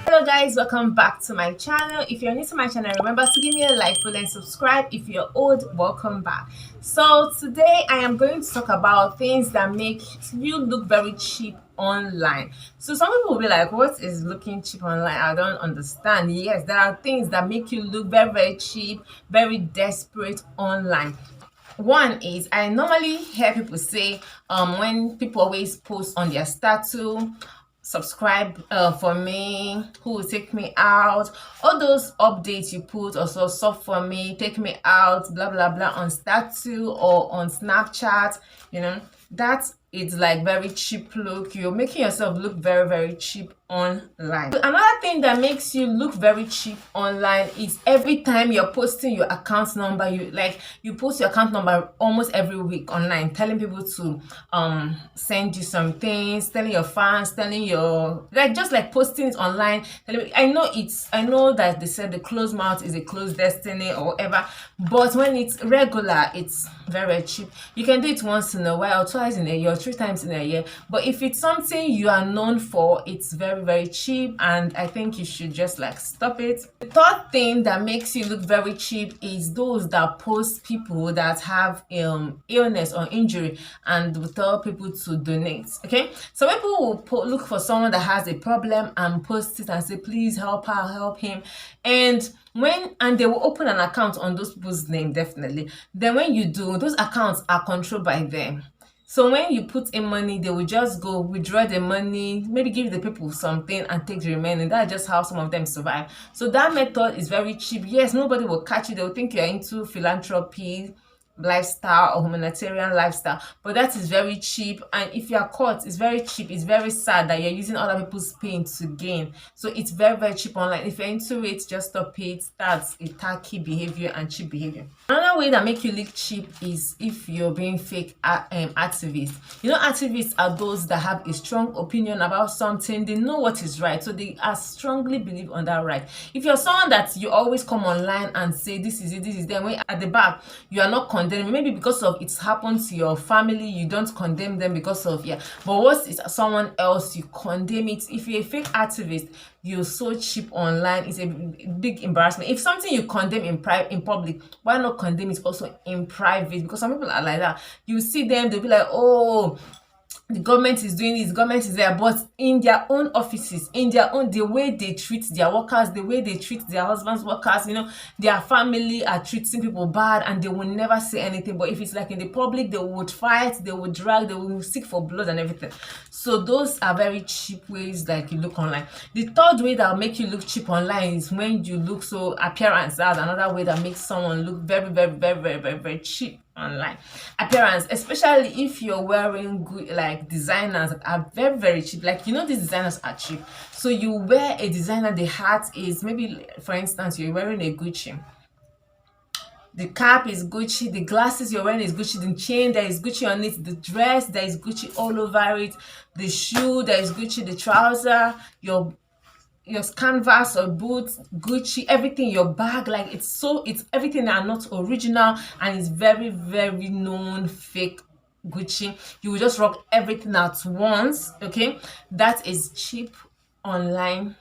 Hello guys, welcome back to my channel. If you're new to my channel, remember to give me a like, follow and subscribe. If you're old, welcome back. So today I am going to talk about things that make you look very cheap online. So some people will be like, what is looking cheap online? I don't understand. Yes, there are things that make you look very cheap, very desperate online. One is, I normally hear people say, when people always post on their status, subscribe for me, who will take me out, all those updates you put, also sub for me, take me out, blah blah blah, on status or on Snapchat, that is like very cheap look. You're making yourself look very cheap online. Another thing that makes you look very cheap online is every time you're posting your account number, you post your account number almost every week online, telling people to send you some things, telling your fans, telling your just like posting it online. I know that they said the closed mouth is a closed destiny or whatever, but when it's regular, it's very cheap. You can do it once in a while, twice in a year, 3 times in a year, but if it's something you are known for, it's very cheap, and I think you should just like stop it. The third thing that makes you look very cheap is those that post people that have illness or injury and will tell people to donate. Okay, so people will look for someone that has a problem and post it and say, please help her, help him, and they will open an account on those people's name, definitely. Then when you do, those accounts are controlled by them. So when you put in money, they will just go withdraw the money, maybe give the people something and take the remaining. That's just how some of them survive. So that method is very cheap. Yes, nobody will catch you. They will think you're into philanthropy lifestyle or humanitarian lifestyle, but that is very cheap, and if you are caught, it's very cheap. It's very sad that you're using other people's pain to gain. So it's very cheap online. If you're into it, just stop it. That's a tacky behavior and cheap behavior. Another way that make you look cheap is if you're being fake activists. Activists are those that have a strong opinion about something. They know what is right, so they are strongly believe on that right. If you're someone that you always come online and say this is it, this is them, when at the back you are not condemning, maybe because of it's happened to your family, you don't condemn them because of but what is someone else, you condemn it. If you're a fake activist, you're so cheap online. It's a big embarrassment. If something you condemn in public, why not condemn it also in private? Because some people are like that. You see them, they'll be like, oh, the government is doing this, the government is there, but in their own offices, the way they treat their workers, the way they treat their husbands' workers, their family are treating people bad, and they will never say anything. But if it's like in the public, they would fight, they would drag, they will seek for blood and everything. So those are very cheap ways that you look online. The third way that will make you look cheap online is when you look so appearance. That's another way that makes someone look very cheap online. Appearance, especially if you're wearing good, like designers that are very cheap. These designers are cheap. So you wear a designer, the hat is maybe, for instance, you're wearing a Gucci, the cap is Gucci, the glasses you're wearing is Gucci, the chain, there is Gucci on it, the dress, there is Gucci all over it, the shoe, there is Gucci, the trouser, your canvas or boots, Gucci, everything, your bag, it's everything that are not original, and it's very known fake Gucci. You will just rock everything at once. Okay, that is cheap online.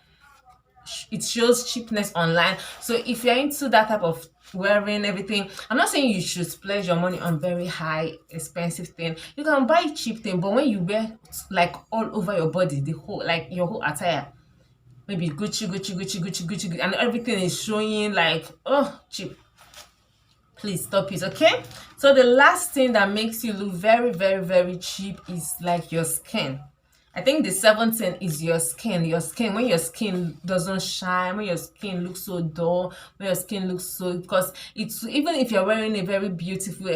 It shows cheapness online. So if you're into that type of wearing everything, I'm not saying you should splurge your money on very high expensive thing. You can buy cheap thing, but when you wear like all over your body, the whole, like your whole attire, maybe Gucci, and everything is showing, like, oh, cheap, please stop it. Okay, so the last thing that makes you look very cheap is like your skin. I think the seventh thing is your skin. When your skin doesn't shine, when your skin looks so dull, when your skin looks so, because it's, even if you're wearing a very beautiful,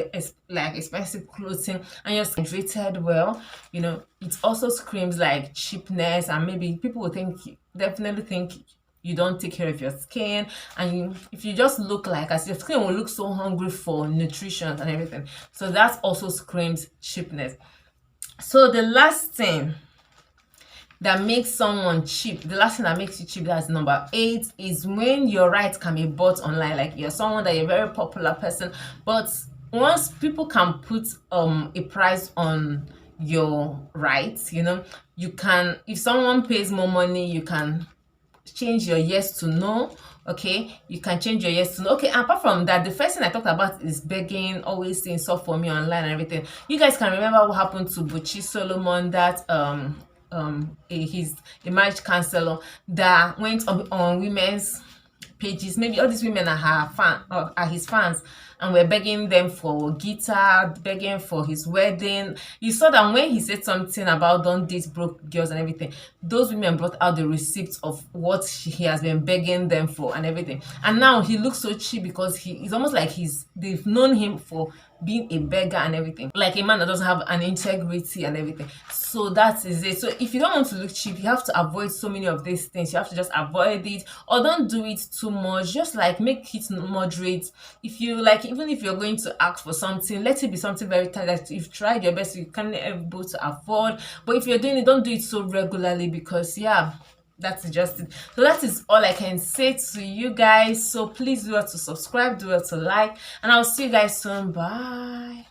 like expensive clothing, and you're hydrated well, it also screams like cheapness, and maybe people will definitely think you don't take care of your skin, and if you just look like, as your skin will look so hungry for nutrition and everything, so that also screams cheapness. So the last thing that makes someone cheap, the last thing that makes you cheap, that's number 8, is when your rights can be bought online. Like you're someone that you're a very popular person, but once people can put a price on your rights, you can, if someone pays more money, you can change your yes to no. Okay, you can change your yes to no. Okay, and apart from that, the first thing I talked about is begging, always saying stuff for me online and everything. You guys can remember what happened to Buchi Solomon, that he's a marriage counselor that went on women's pages. Maybe all these women are her fan, or are his fans, and we're begging them for guitar, begging for his wedding. You saw that when he said something about don't date broke girls and everything, those women brought out the receipts of what he has been begging them for and everything. And now he looks so cheap because he's almost like they've known him for being a beggar and everything, like a man that doesn't have an integrity and everything. So that is it. So if you don't want to look cheap, you have to avoid so many of these things. You have to just avoid it, or don't do it too much. Just like make it moderate. If you like, even if you're going to ask for something, let it be something very tight that you've tried your best, you can able to afford. But if you're doing it, don't do it so regularly, because yeah, that's just it. So that is all I can say to you guys. So please do well to subscribe, do well to like, and I'll see you guys soon. Bye.